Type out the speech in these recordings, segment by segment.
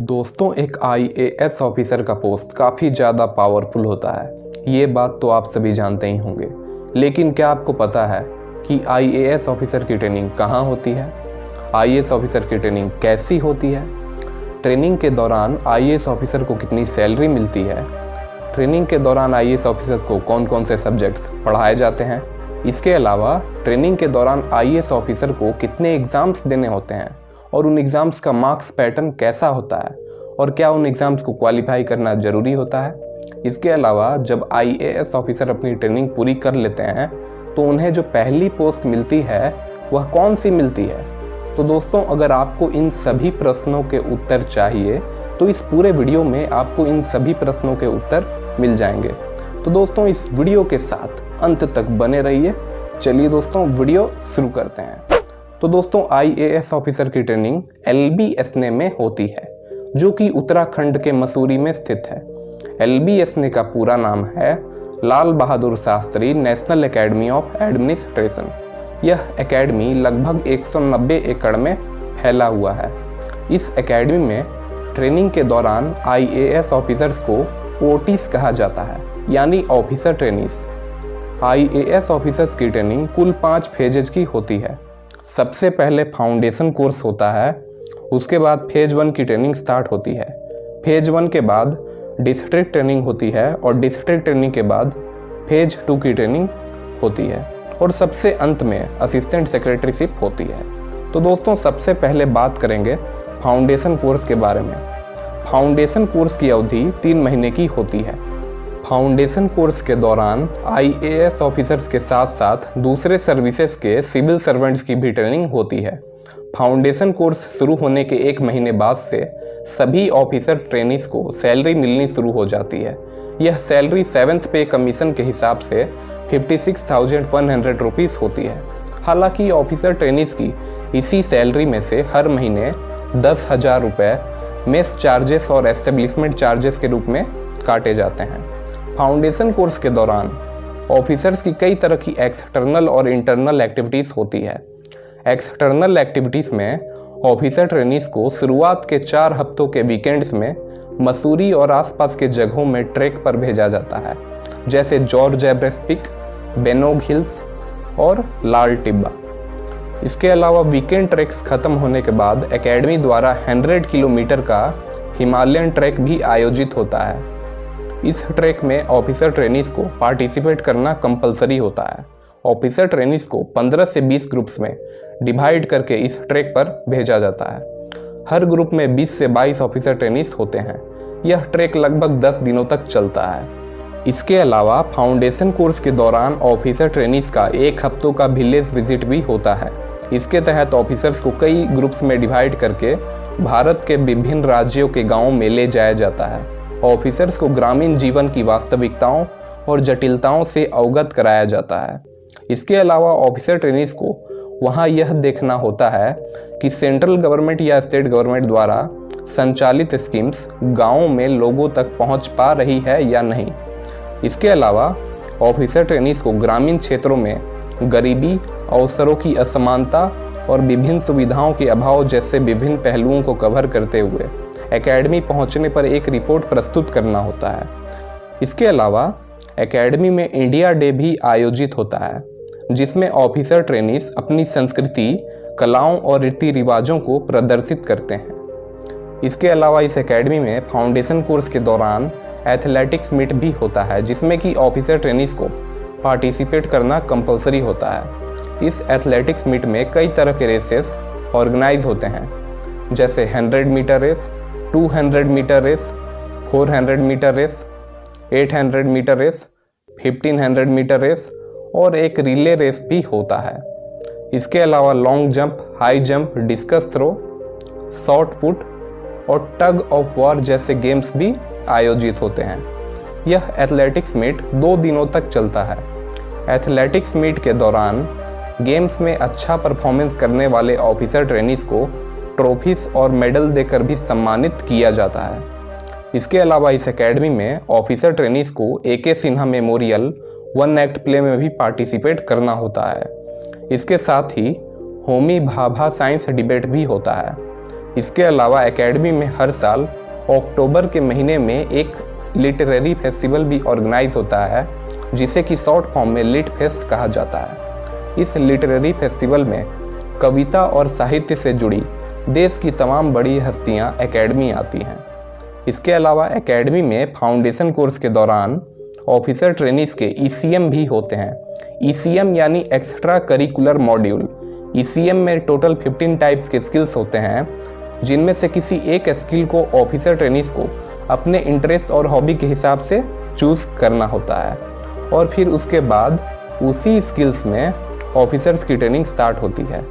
दोस्तों, एक IAS officer का पोस्ट काफ़ी ज़्यादा पावरफुल होता है। ये बात तो आप सभी जानते ही होंगे। लेकिन क्या आपको पता है कि IAS ऑफिसर की ट्रेनिंग कहाँ होती है? IAS ऑफिसर की ट्रेनिंग कैसी होती है? ट्रेनिंग के दौरान IAS ऑफिसर को कितनी सैलरी मिलती है? ट्रेनिंग के दौरान IAS ऑफिसर्स को कौन कौन से सब्जेक्ट्स पढ़ाए जाते हैं? इसके अलावा ट्रेनिंग के दौरान IAS ऑफिसर को कितने एग्ज़ाम्स देने होते हैं और उन एग्ज़ाम्स का मार्क्स पैटर्न कैसा होता है और क्या उन एग्ज़ाम्स को क्वालिफाई करना ज़रूरी होता है? इसके अलावा जब IAS ऑफिसर अपनी ट्रेनिंग पूरी कर लेते हैं तो उन्हें जो पहली पोस्ट मिलती है वह कौन सी मिलती है? तो दोस्तों, अगर आपको इन सभी प्रश्नों के उत्तर चाहिए तो इस पूरे वीडियो में आपको इन सभी प्रश्नों के उत्तर मिल जाएंगे। तो दोस्तों, इस वीडियो के साथ अंत तक बने रहिए। चलिए दोस्तों, वीडियो शुरू करते हैं। तो दोस्तों, IAS ऑफिसर की ट्रेनिंग LBSNA में होती है, जो कि उत्तराखंड के मसूरी में स्थित है। LBSNA का पूरा नाम है Lal Bahadur Shastri national academy of administration. यह एकेडमी लगभग 190 एकड़ में फैला हुआ है। इस एकेडमी में ट्रेनिंग के दौरान IAS ऑफिसर्स को OTs कहा जाता है, यानी ऑफिसर ट्रेनीज। IAS ऑफिसर्स की ट्रेनिंग कुल 5 फेजेज की होती है। सबसे पहले फाउंडेशन कोर्स होता है, उसके बाद फेज 1 की ट्रेनिंग स्टार्ट होती है। फेज 1 के बाद डिस्ट्रिक्ट ट्रेनिंग होती है और डिस्ट्रिक्ट ट्रेनिंग के बाद फेज 2 की ट्रेनिंग होती है और सबसे अंत में असिस्टेंट सेक्रेटरीशिप होती है। तो दोस्तों, सबसे पहले बात करेंगे फाउंडेशन कोर्स के बारे में। फाउंडेशन कोर्स की अवधि 3 महीने की होती है। फाउंडेशन कोर्स के दौरान IAS ऑफिसर्स के साथ साथ दूसरे सर्विसेज के सिविल सर्वेंट्स की भी ट्रेनिंग होती है। फाउंडेशन कोर्स शुरू होने के 1 महीने बाद से सभी ऑफिसर ट्रेनीज को सैलरी मिलनी शुरू हो जाती है। यह सैलरी 7th पे कमीशन के हिसाब से 56,100 रुपीज़ होती है। हालांकि ऑफिसर ट्रेनीज की इसी सैलरी में से हर महीने 10,000 रुपये मेस चार्जेस और एस्टेब्लिशमेंट चार्जेस के रूप में काटे जाते हैं। फाउंडेशन कोर्स के दौरान ऑफिसर्स की कई तरह की एक्सटर्नल और इंटरनल एक्टिविटीज़ होती है। एक्सटर्नल एक्टिविटीज़ में ऑफिसर ट्रेनीज को शुरुआत के 4 हफ्तों के वीकेंड्स में मसूरी और आसपास के जगहों में ट्रैक पर भेजा जाता है, जैसे George Everest peak, Benog hills और लाल टिब्बा। इसके अलावा वीकेंड ट्रैक्स खत्म होने के बाद एकेडमी द्वारा 100 किलोमीटर का हिमालयन ट्रैक भी आयोजित होता है। इस ट्रैक में ऑफिसर ट्रेनीज को पार्टिसिपेट करना कंपलसरी होता है। ऑफिसर ट्रेनीज को 15 से 20 ग्रुप्स में डिवाइड करके इस ट्रैक पर भेजा जाता है। हर ग्रुप में 20 से 22 ऑफिसर ट्रेनीज होते हैं। यह ट्रैक लगभग 10 दिनों तक चलता है। इसके अलावा फाउंडेशन कोर्स के दौरान ऑफिसर ट्रेनीज का 1 हफ्तों का विलेज विजिट भी होता है। इसके तहत ऑफिसर्स को कई ग्रुप्स में डिवाइड करके भारत के विभिन्न राज्यों के गाँवों में ले जाया जाता है। ऑफिसर्स को ग्रामीण जीवन की वास्तविकताओं और जटिलताओं से अवगत कराया जाता है। इसके अलावा ऑफिसर ट्रेनीज को वहां यह देखना होता है कि सेंट्रल गवर्नमेंट या स्टेट गवर्नमेंट द्वारा संचालित स्कीम्स गाँवों में लोगों तक पहुंच पा रही है या नहीं। इसके अलावा ऑफिसर ट्रेनीज को ग्रामीण क्षेत्रों में गरीबी, अवसरों की असमानता और विभिन्न सुविधाओं के अभाव जैसे विभिन्न पहलुओं को कवर करते हुए एकेडमी पहुंचने पर एक रिपोर्ट प्रस्तुत करना होता है। इसके अलावा एकेडमी में इंडिया डे भी आयोजित होता है, जिसमें ऑफिसर ट्रेनीज अपनी संस्कृति, कलाओं और रीति रिवाजों को प्रदर्शित करते हैं। इसके अलावा इस एकेडमी में फाउंडेशन कोर्स के दौरान एथलेटिक्स मीट भी होता है, जिसमें कि ऑफिसर ट्रेनीज को पार्टिसिपेट करना कंपलसरी होता है। इस एथलेटिक्स मीट में कई तरह के रेसेस ऑर्गेनाइज होते हैं, जैसे 100 metre race, 200 metre race, 400 metre race, 800 metre race, 1500 metre race और एक रिले रेस भी होता है। इसके अलावा long jump, high jump, discus throw, shot put और टग ऑफ वॉर जैसे गेम्स भी आयोजित होते हैं। यह एथलेटिक्स मीट 2 दिनों तक चलता है। एथलेटिक्स मीट के दौरान गेम्स में अच्छा परफॉर्मेंस करने वाले ऑफिसर ट्रेनीज को ट्रॉफीज और मेडल देकर भी सम्मानित किया जाता है। इसके अलावा इस एकेडमी में ऑफिसर ट्रेनीज को AK Sinha memorial 1 act play में भी पार्टिसिपेट करना होता है। इसके साथ ही होमी भाभा साइंस डिबेट भी होता है। इसके अलावा एकेडमी में हर साल अक्टूबर के महीने में एक लिटरेरी फेस्टिवल भी ऑर्गेनाइज होता है, जिसे कि शॉर्ट फॉर्म में लिट फेस्ट कहा जाता है। इस लिटरेरी फेस्टिवल में कविता और साहित्य से जुड़ी देश की तमाम बड़ी हस्तियां एकेडमी आती हैं। इसके अलावा एकेडमी में फाउंडेशन कोर्स के दौरान ऑफिसर ट्रेनीज के ECM भी होते हैं। ECM यानी एक्स्ट्रा करिकुलर मॉड्यूल। ECM में टोटल 15 टाइप्स के स्किल्स होते हैं, जिनमें से किसी एक स्किल को ऑफिसर ट्रेनीज को अपने इंटरेस्ट और हॉबी के हिसाब से चूज करना होता है और फिर उसके बाद उसी स्किल्स में ऑफिसर्स की ट्रेनिंग स्टार्ट होती है।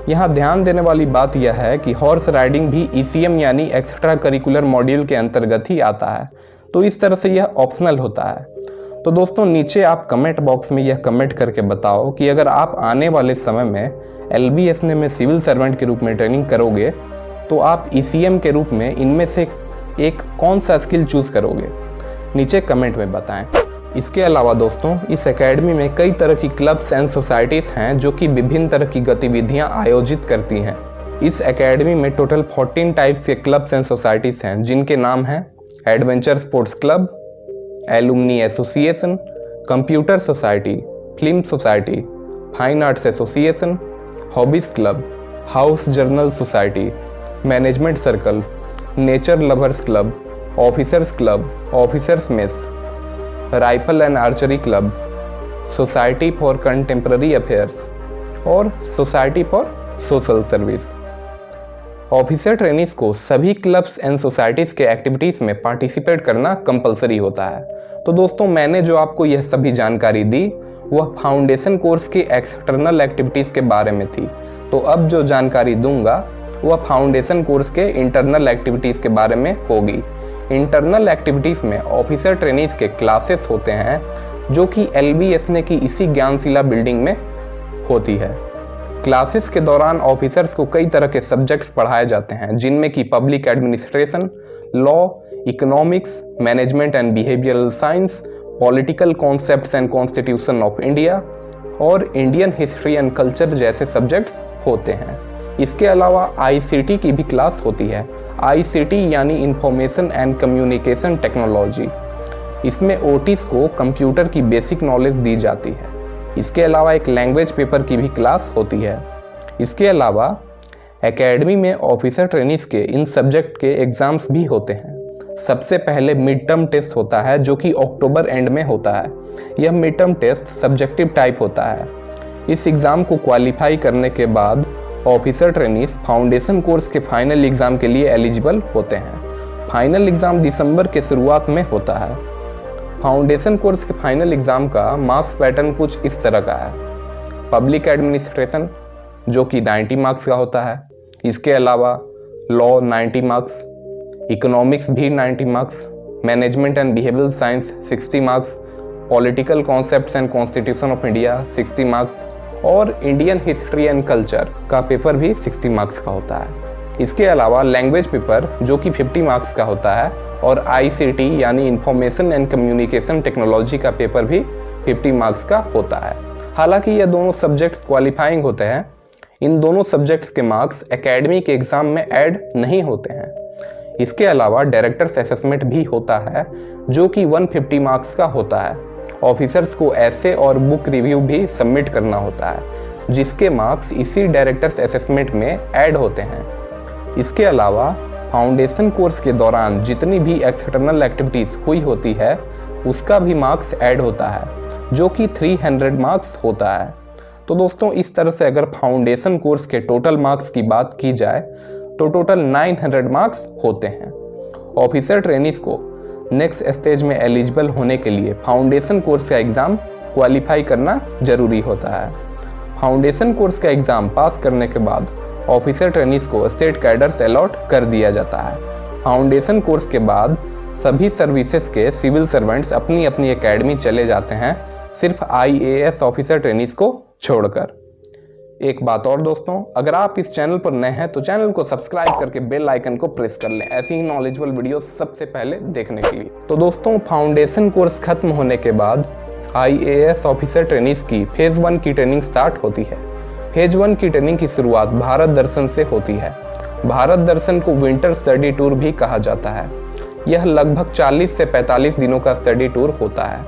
यहाँ ध्यान देने वाली बात यह है कि हॉर्स राइडिंग भी ECM यानी एक्स्ट्रा करिकुलर मॉड्यूल के अंतर्गत ही आता है, तो इस तरह से यह ऑप्शनल होता है। तो दोस्तों नीचे आप कमेंट बॉक्स में यह कमेंट करके बताओ कि अगर आप आने वाले समय में LBSN में सिविल सर्वेंट के रूप में ट्रेनिंग करोगे तो आप ECM के रूप में इनमें से एक कौन सा स्किल चूज करोगे, नीचे कमेंट में बताएं। इसके अलावा दोस्तों इस एकेडमी में कई तरह की क्लब्स एंड सोसाइटीज़ हैं जो कि विभिन्न तरह की गतिविधियां आयोजित करती हैं। इस एकेडमी में टोटल 14 टाइप्स के क्लब्स एंड सोसाइटीज़ हैं, जिनके नाम हैं adventure sports club, alumni association, computer society, film society, fine arts association, hobbies club, house journal society, management circle, nature lovers club, officers club, officers mess, rifle and archery club, society for contemporary affairs और society for social service. Officer trainees को सभी clubs and societies के activities में participate करना compulsory होता है। तो दोस्तों मैंने जो आपको यह सभी जानकारी दी वह फाउंडेशन कोर्स की एक्सटर्नल एक्टिविटीज़ के बारे में थी। तो अब जो जानकारी दूंगा वह फाउंडेशन कोर्स के इंटरनल एक्टिविटीज़ के बारे में होगी। इंटरनल एक्टिविटीज़ में ऑफिसर ट्रेनीज के क्लासेस होते हैं जो कि LBSN की इसी ज्ञानशिला बिल्डिंग में होती है। क्लासेस के दौरान ऑफिसर्स को कई तरह के सब्जेक्ट्स पढ़ाए जाते हैं, जिनमें कि public administration, law, economics, management and behavioural science, political concepts and constitution of India और इंडियन हिस्ट्री एंड कल्चर जैसे सब्जेक्ट्स होते हैं। इसके अलावा ICT की भी क्लास होती है। ICT यानी इंफॉर्मेशन एंड कम्युनिकेशन टेक्नोलॉजी। इसमें OTs को कंप्यूटर की बेसिक नॉलेज दी जाती है। इसके अलावा एक लैंग्वेज पेपर की भी क्लास होती है। इसके अलावा एकेडमी में ऑफिसर ट्रेनीज के इन सब्जेक्ट के एग्ज़ाम्स भी होते हैं। सबसे पहले मिड टर्म टेस्ट होता है जो कि अक्टूबर एंड में होता है। यह mid term test subjective type होता है। इस एग्ज़ाम को क्वालिफाई करने के बाद ऑफिसर ट्रेनीज फाउंडेशन कोर्स के फाइनल एग्ज़ाम के लिए एलिजिबल होते हैं। फाइनल एग्ज़ाम दिसंबर के शुरुआत में होता है। फाउंडेशन कोर्स के फाइनल एग्ज़ाम का मार्क्स पैटर्न कुछ इस तरह का है। पब्लिक एडमिनिस्ट्रेशन जो कि 90 मार्क्स का होता है। इसके अलावा लॉ 90 मार्क्स, इकोनॉमिक्स भी 90 marks, management and behavioural science 60 marks, political concepts and constitution of India 60 marks और इंडियन हिस्ट्री एंड कल्चर का पेपर भी 60 मार्क्स का होता है। इसके अलावा लैंग्वेज पेपर जो कि 50 मार्क्स का होता है और ICT यानी इंफॉर्मेशन एंड कम्युनिकेशन टेक्नोलॉजी का पेपर भी 50 मार्क्स का होता है। हालांकि ये दोनों सब्जेक्ट्स क्वालिफाइंग होते हैं। इन दोनों सब्जेक्ट्स के मार्क्स एकेडमी के एग्ज़ाम में ऐड नहीं होते हैं। इसके अलावा डायरेक्टर्स असेसमेंट भी होता है जो कि 150 मार्क्स का होता है। ऑफिसर्स को ऐसे और बुक रिव्यू भी सबमिट करना होता है, जिसके मार्क्स इसी डायरेक्टर्स असेसमेंट में ऐड होते हैं। इसके अलावा फाउंडेशन कोर्स के दौरान जितनी भी एक्सटर्नल एक्टिविटीज़ हुई होती है उसका भी मार्क्स ऐड होता है, जो कि 300 मार्क्स होता है। तो दोस्तों इस तरह से अगर फाउंडेशन कोर्स के टोटल मार्क्स की बात की जाए तो टोटल 900 मार्क्स होते हैं। ऑफिसर ट्रेनीज को नेक्स्ट स्टेज में एलिजिबल होने के लिए फाउंडेशन कोर्स का एग्ज़ाम क्वालिफाई करना जरूरी होता है। फाउंडेशन कोर्स का एग्ज़ाम पास करने के बाद ऑफिसर ट्रेनीज को स्टेट कैडर्स अलॉट कर दिया जाता है। फाउंडेशन कोर्स के बाद सभी सर्विसेज के सिविल सर्वेंट्स अपनी अपनी एकेडमी चले जाते हैं, सिर्फ IAS ऑफिसर ट्रेनीज को छोड़कर। एक बात और दोस्तों, अगर आप इस चैनल पर नए हैं तो चैनल को सब्सक्राइब करके बेल आइकन को प्रेस कर लें ऐसी ही नॉलेजेबल वीडियो सबसे पहले देखने के लिए। तो दोस्तों फाउंडेशन कोर्स खत्म होने के बाद IAS ऑफिसर ट्रेनीज की फेज 1 की ट्रेनिंग स्टार्ट होती है। फेज 1 की ट्रेनिंग की शुरुआत भारत दर्शन से होती है। भारत दर्शन को विंटर स्टडी टूर भी कहा जाता है। यह लगभग 40 से 45 दिनों का स्टडी टूर होता है।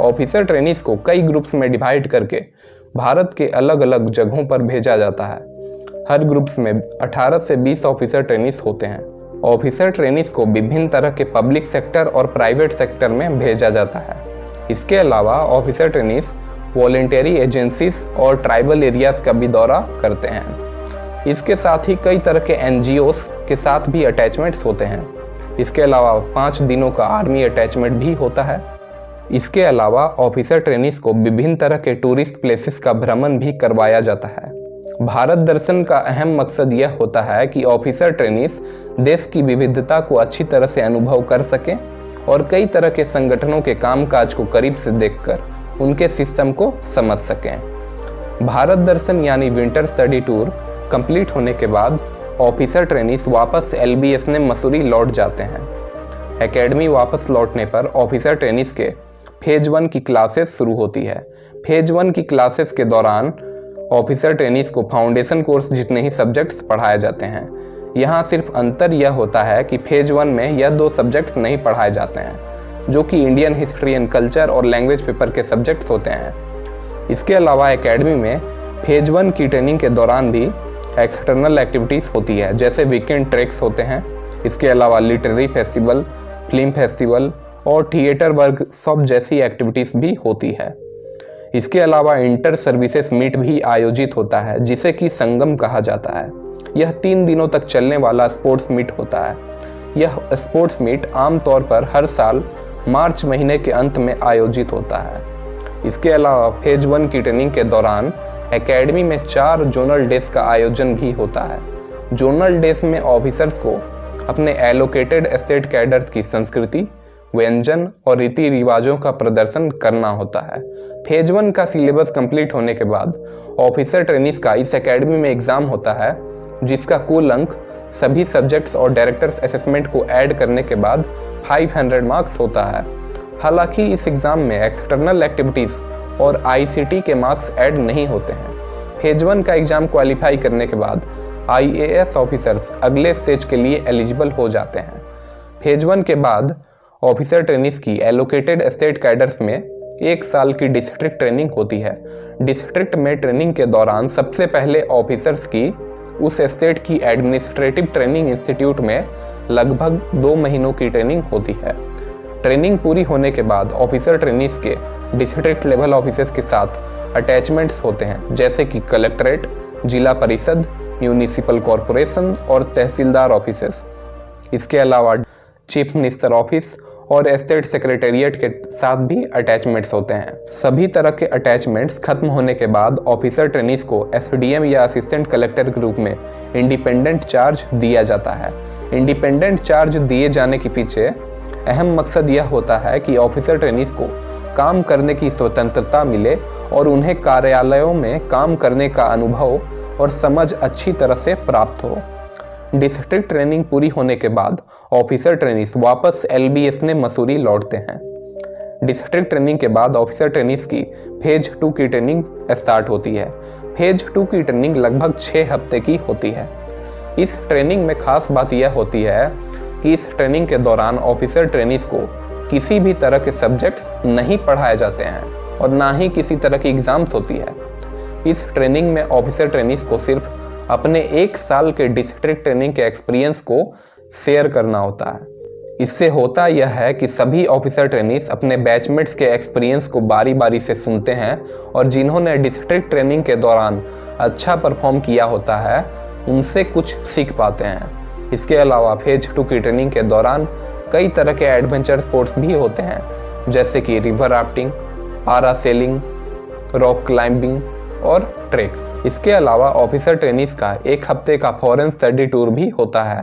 ऑफिसर ट्रेनीज को कई ग्रुप्स में डिवाइड करके भारत के अलग अलग जगहों पर भेजा जाता है। हर ग्रुप्स में 18 से 20 ऑफिसर ट्रेनीज होते हैं। ऑफिसर ट्रेनीज को विभिन्न तरह के पब्लिक सेक्टर और प्राइवेट सेक्टर में भेजा जाता है। इसके अलावा ऑफिसर ट्रेनीज वॉलेंटरी एजेंसीज और ट्राइबल एरियाज का भी दौरा करते हैं। इसके साथ ही कई तरह के NGOs के साथ भी अटैचमेंट्स होते हैं। इसके अलावा 5 दिनों का आर्मी अटैचमेंट भी होता है। इसके अलावा ऑफिसर ट्रेनीज को विभिन्न तरह के टूरिस्ट प्लेसेस का भ्रमण भी करवाया जाता है। भारत दर्शन का अहम मकसद यह होता है कि ऑफिसर ट्रेनीज देश की विविधता को अच्छी तरह से अनुभव कर सकें और कई तरह के संगठनों के कामकाज को करीब से देखकर उनके सिस्टम को समझ सकें। भारत दर्शन यानी विंटर स्टडी टूर कंप्लीट होने के बाद ऑफिसर ट्रेनीज वापस LBS मसूरी लौट जाते हैं। एकेडमी वापस लौटने पर ऑफिसर ट्रेनीज के फेज 1 की क्लासेस शुरू होती है। फेज 1 की क्लासेस के दौरान ऑफिसर ट्रेनीज को फाउंडेशन कोर्स जितने ही सब्जेक्ट्स पढ़ाए जाते हैं। यहाँ सिर्फ अंतर यह होता है कि फेज 1 में यह 2 सब्जेक्ट्स नहीं पढ़ाए जाते हैं, जो कि इंडियन हिस्ट्री एंड कल्चर और लैंग्वेज पेपर के सब्जेक्ट्स होते हैं। इसके अलावा एकेडमी में फेज 1 की ट्रेनिंग के दौरान भी एक्सटर्नल एक्टिविटीज़ होती है, जैसे वीकेंड ट्रैक्स होते हैं। इसके अलावा लिटरेरी फेस्टिवल, फिल्म फेस्टिवल और थिएटर वर्कशॉप जैसी एक्टिविटीज़ भी होती है। इसके अलावा इंटर सर्विसेज मीट भी आयोजित होता है, जिसे कि संगम कहा जाता है। यह 3 दिनों तक चलने वाला स्पोर्ट्स मीट होता है। यह स्पोर्ट्स मीट आमतौर पर हर साल मार्च महीने के अंत में आयोजित होता है। इसके अलावा फेज 1 की ट्रेनिंग के दौरान एकेडमी में 4 जोनल डेज का आयोजन भी होता है। जोनल डेज में ऑफिसर्स को अपने एलोकेटेड स्टेट कैडर्स की संस्कृति, व्यंजन और रीति रिवाजों का प्रदर्शन करना होता है। फेज 1 का सिलेबस कंप्लीट होने के बाद ऑफिसर ट्रेनीज का इस एकेडमी में एग्जाम होता है, जिसका कुल अंक सभी सब्जेक्ट्स और डायरेक्टर्स असेसमेंट को ऐड करने के बाद 500 मार्क्स होता है। हालांकि इस एग्जाम में एक्सटर्नल एक्टिविटीज और ICT के मार्क्स ऐड नहीं होते हैं। फेज 1 का एग्जाम क्वालिफाई करने के बाद IAS ऑफिसर्स अगले स्टेज के लिए एलिजिबल हो जाते हैं। फेज 1 के बाद ऑफिसर ट्रेनीज की एलोकेटेड स्टेट कैडर्स में 1 साल की डिस्ट्रिक्ट ट्रेनिंग होती है। डिस्ट्रिक्ट में ट्रेनिंग के दौरान सबसे पहले ऑफिसर्स की उस स्टेट की एडमिनिस्ट्रेटिव ट्रेनिंग इंस्टीट्यूट में लगभग 2 महीनों की ट्रेनिंग होती है। ट्रेनिंग पूरी होने के बाद ऑफिसर ट्रेनीज के डिस्ट्रिक्ट लेवल ऑफिसर्स के साथ अटैचमेंट्स होते हैं, जैसे कि कलेक्ट्रेट, जिला परिषद, म्यूनिसिपल कॉरपोरेशन और तहसीलदार ऑफिसेस। इसके अलावा चीफ मिनिस्टर ऑफिस और स्टेट सेक्रेटेरिएट के साथ भी अटैचमेंट्स होते हैं। सभी तरह के अटैचमेंट्स खत्म होने के बाद ऑफिसर ट्रेनीज को SDM या असिस्टेंट कलेक्टर के रूप में इंडिपेंडेंट चार्ज दिया जाता है। इंडिपेंडेंट चार्ज दिए जाने के पीछे अहम मकसद यह होता है कि ऑफिसर ट्रेनीज को काम करने की स्वतंत्रता मिले और उन्हें कार्यालयों में काम करने का अनुभव और समझ अच्छी तरह से प्राप्त हो। डिस्ट्रिक्ट ट्रेनिंग पूरी होने के बाद ऑफिसर ट्रेनीज वापस LBS मसूरी लौटते हैं। डिस्ट्रिक्ट ट्रेनिंग के बाद ऑफिसर ट्रेनीज की फेज 2 की ट्रेनिंग स्टार्ट होती है। फेज 2 की ट्रेनिंग लगभग 6 हफ्ते की होती है। इस ट्रेनिंग में खास बात यह होती है कि इस ट्रेनिंग के दौरान ऑफिसर ट्रेनीज को किसी भी तरह के सब्जेक्ट्स नहीं पढ़ाए जाते हैं और ना ही किसी तरह की एग्जाम्स होती है। इस ट्रेनिंग में ऑफिसर ट्रेनीज को सिर्फ अपने 1 साल के डिस्ट्रिक्ट ट्रेनिंग के एक्सपीरियंस को शेयर करना होता है। इससे होता यह है कि सभी ऑफिसर ट्रेनीज अपने बैचमेट्स के एक्सपीरियंस को बारी बारी से सुनते हैं और जिन्होंने डिस्ट्रिक्ट ट्रेनिंग के दौरान अच्छा परफॉर्म किया होता है उनसे कुछ सीख पाते हैं। इसके अलावा फेज 2 की ट्रेनिंग के दौरान कई तरह के एडवेंचर स्पोर्ट्स भी होते हैं, जैसे कि river rafting, parasailing, rock climbing और ट्रेक्स। इसके अलावा ऑफिसर ट्रेनीज का 1 हफ्ते का फॉरेन स्टडी टूर भी होता है।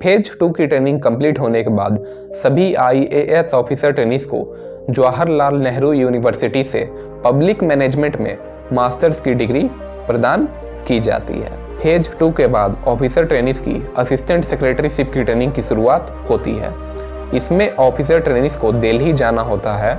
फेज 2 की ट्रेनिंग कंप्लीट होने के बाद सभी IAS ऑफिसर ट्रेनीज को जवाहरलाल नेहरू यूनिवर्सिटी से पब्लिक मैनेजमेंट में मास्टर्स की डिग्री प्रदान की जाती है। फेज 2 के बाद ऑफिसर ट्रेनीज की असिस्टेंट सेक्रेटरीशिप की ट्रेनिंग की शुरुआत होती है। इसमें ऑफिसर ट्रेनीज को दिल्ली जाना होता है